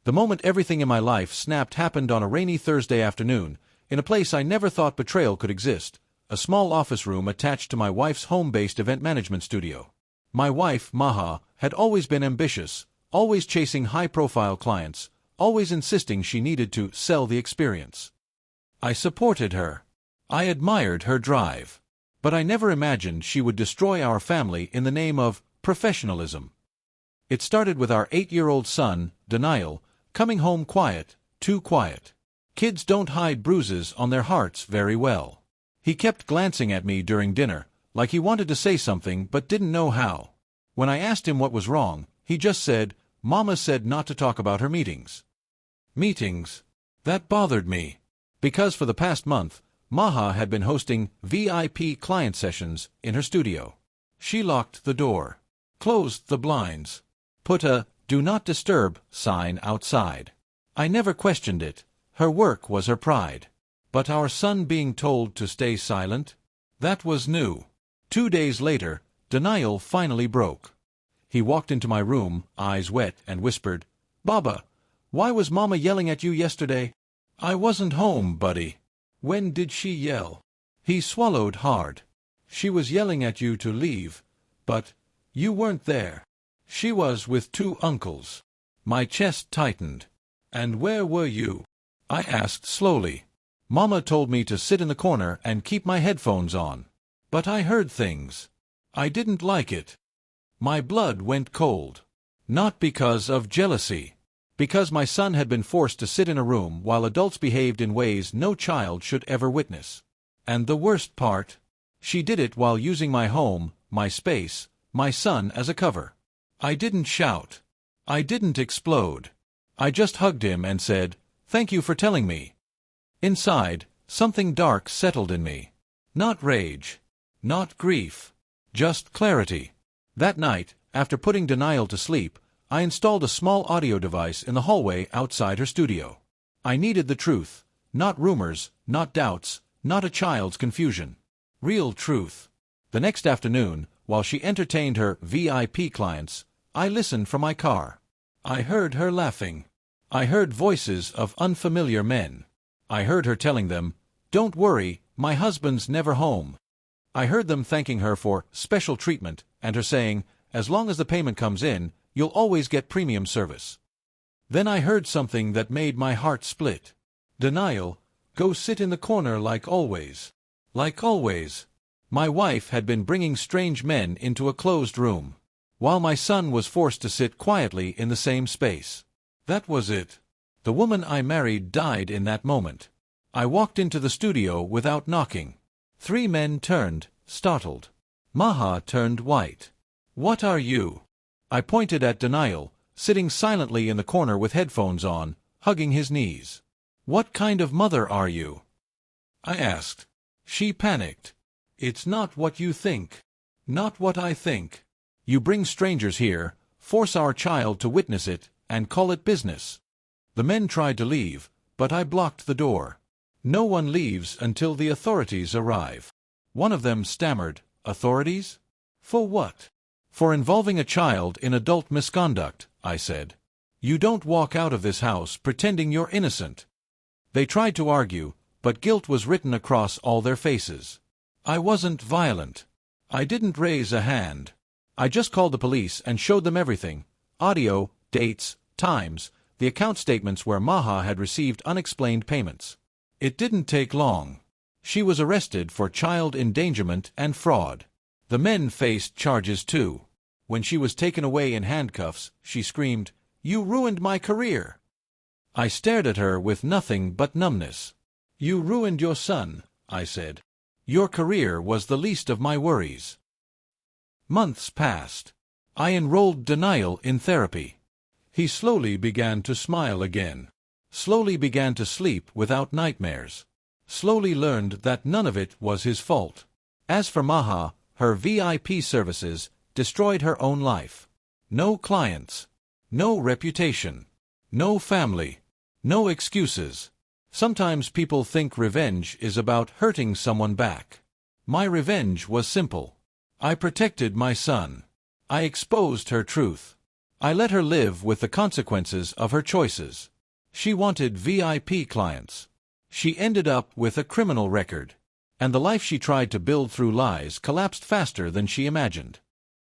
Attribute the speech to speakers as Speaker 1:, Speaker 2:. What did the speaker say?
Speaker 1: The moment everything in my life snapped happened on a rainy Thursday afternoon, in a place I never thought betrayal could exist, a small office room attached to my wife's home-based event management studio. My wife, Maha, had always been ambitious, always chasing high-profile clients, always insisting she needed to sell the experience. I supported her. I admired her drive. But I never imagined she would destroy our family in the name of professionalism. It started with our 8-year-old son, Daniel, coming home quiet, too quiet. Kids don't hide bruises on their hearts very well. He kept glancing at me during dinner, like he wanted to say something but didn't know how. When I asked him what was wrong, he just said, "Mama said not to talk about her meetings." Meetings? That bothered me. Because for the past month, Maha had been hosting VIP client sessions in her studio. She locked the door, closed the blinds, put a "Do Not Disturb" sign outside. I never questioned it. Her work was her pride. But our son being told to stay silent? That was new. 2 days later, Daniel finally broke. He walked into my room, eyes wet, and whispered, "Baba, why was Mama yelling at you yesterday?" "I wasn't home, buddy." "When did she yell?" He swallowed hard. "She was yelling at you to leave, but you weren't there. She was with 2 uncles." My chest tightened. "And where were you?" I asked slowly. "Mama told me to sit in the corner and keep my headphones on. But I heard things. I didn't like it." My blood went cold. Not because of jealousy. Because my son had been forced to sit in a room while adults behaved in ways no child should ever witness. And the worst part? She did it while using my home, my space, my son as a cover. I didn't shout. I didn't explode. I just hugged him and said, "Thank you for telling me." Inside, something dark settled in me. Not rage. Not grief. Just clarity. That night, after putting Daniel to sleep, I installed a small audio device in the hallway outside her studio. I needed the truth, not rumors, not doubts, not a child's confusion. Real truth. The next afternoon, while she entertained her VIP clients, I listened from my car. I heard her laughing. I heard voices of unfamiliar men. I heard her telling them, "Don't worry, my husband's never home." I heard them thanking her for special treatment and her saying, "As long as the payment comes in, you'll always get premium service." Then I heard something that made my heart split. "Daniel, go sit in the corner like always." Like always. My wife had been bringing strange men into a closed room, while my son was forced to sit quietly in the same space. That was it. The woman I married died in that moment. I walked into the studio without knocking. 3 men turned, startled. Maha turned white. "What are you?" I pointed at Daniel, sitting silently in the corner with headphones on, hugging his knees. "What kind of mother are you?" I asked. She panicked. "It's not what you think." "Not what I think. You bring strangers here, force our child to witness it, and call it business." The men tried to leave, but I blocked the door. No one leaves until the authorities arrive. One of them stammered, "Authorities? For what?" "For involving a child in adult misconduct," I said. "You don't walk out of this house pretending you're innocent." They tried to argue, but guilt was written across all their faces. I wasn't violent. I didn't raise a hand. I just called the police and showed them everything: audio, dates, times, the account statements where Maha had received unexplained payments. It didn't take long. She was arrested for child endangerment and fraud. The men faced charges too. When she was taken away in handcuffs, she screamed, "You ruined my career!" I stared at her with nothing but numbness. "You ruined your son," I said. "Your career was the least of my worries." Months passed. I enrolled Daniel in therapy. He slowly began to smile again. Slowly began to sleep without nightmares. Slowly learned that none of it was his fault. As for Maha, her VIP services destroyed her own life. No clients. No reputation. No family. No excuses. Sometimes people think revenge is about hurting someone back. My revenge was simple. I protected my son. I exposed her truth. I let her live with the consequences of her choices. She wanted VIP clients. She ended up with a criminal record. And the life she tried to build through lies collapsed faster than she imagined.